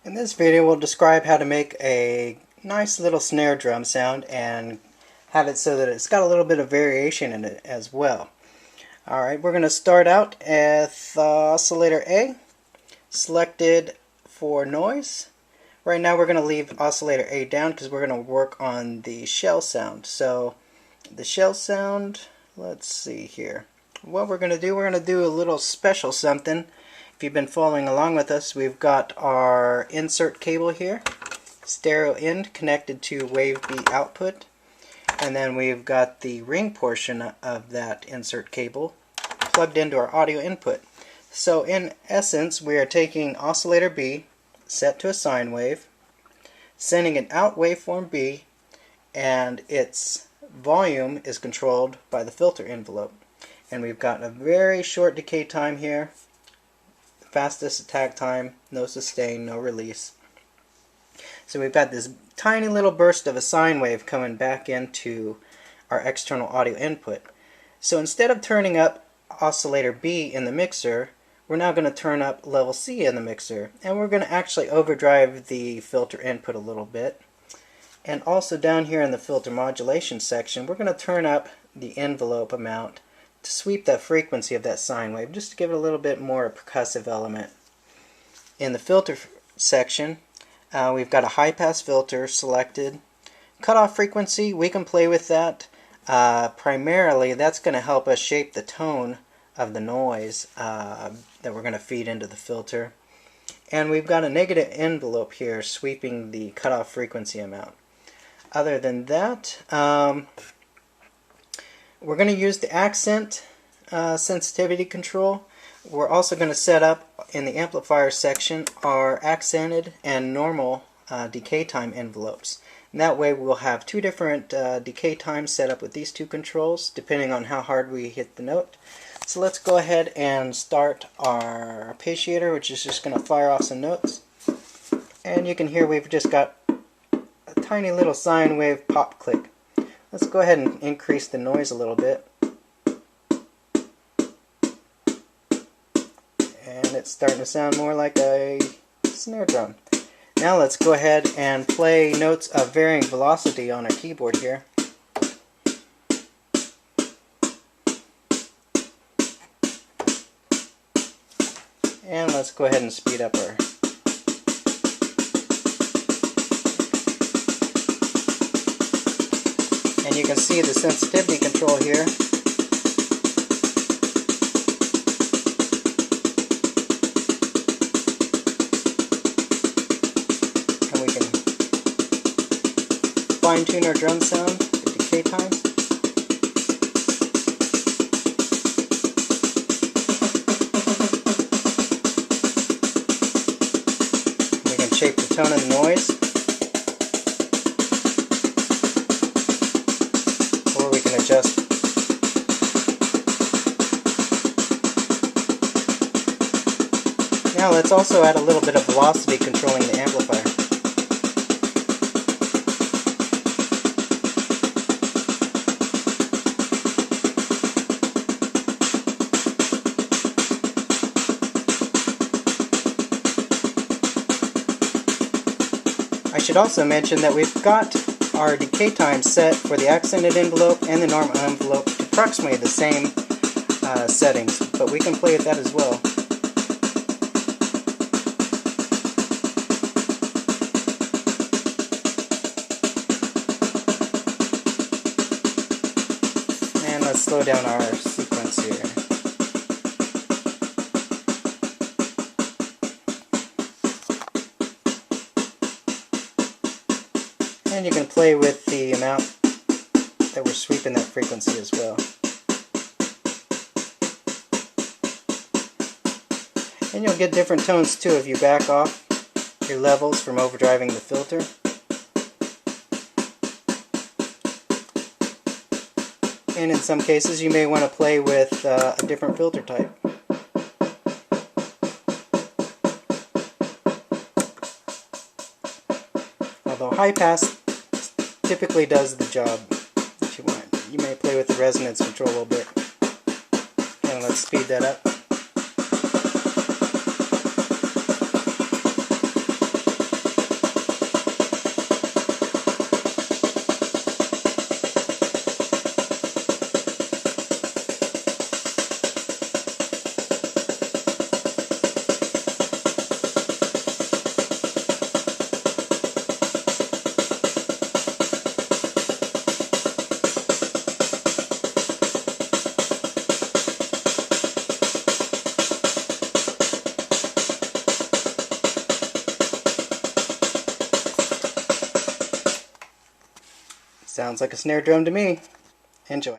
In this video we'll describe how to make a nice little snare drum sound and have it so that it's got a little bit of variation in it as well. Alright, we're going to start out with oscillator A selected for noise. Right now we're going to leave oscillator A down because we're going to work on the shell sound. So the shell sound, let's see here. What we're going to do a little special something. If you've been following along with us, we've got our insert cable here, stereo in connected to wave B output, and then we've got the ring portion of that insert cable plugged into our audio input. So in essence, we are taking oscillator B set to a sine wave, sending it out waveform B, and its volume is controlled by the filter envelope. And we've got a very short decay time here, fastest attack time, no sustain, no release. So we've got this tiny little burst of a sine wave coming back into our external audio input. So instead of turning up oscillator B in the mixer, we're now going to turn up level C in the mixer, and we're going to actually overdrive the filter input a little bit. And also down here in the filter modulation section, we're going to turn up the envelope amount to sweep that frequency of that sine wave, just to give it a little bit more percussive element. In the filter section, we've got a high pass filter selected. Cutoff frequency, we can play with that. Primarily, that's going to help us shape the tone of the noise that we're going to feed into the filter. And we've got a negative envelope here sweeping the cutoff frequency amount. Other than that, we're going to use the accent sensitivity control. We're also going to set up in the amplifier section our accented and normal decay time envelopes. And that way we'll have two different decay times set up with these two controls depending on how hard we hit the note. So let's go ahead and start our arpeggiator, which is just going to fire off some notes. And you can hear we've just got a tiny little sine wave pop click. Let's go ahead and increase the noise a little bit. And it's starting to sound more like a snare drum. Now let's go ahead and play notes of varying velocity on our keyboard here. And let's go ahead and speed up our and you can see the sensitivity control here. And we can fine-tune our drum sound with decay times. We can shape the tone of the noise. Adjust. Now let's also add a little bit of velocity controlling the amplifier. I should also mention that we've got our decay time set for the accented envelope and the normal envelope to approximately the same settings, but we can play with that as well. And let's slow down our sequence here. And you can play with the amount that we're sweeping that frequency as well. And you'll get different tones too if you back off your levels from overdriving the filter. And in some cases you may want to play with a different filter type. Although high pass typically does the job that you want. You may play with the resonance control a little bit. And let's speed that up. Sounds like a snare drum to me. Enjoy.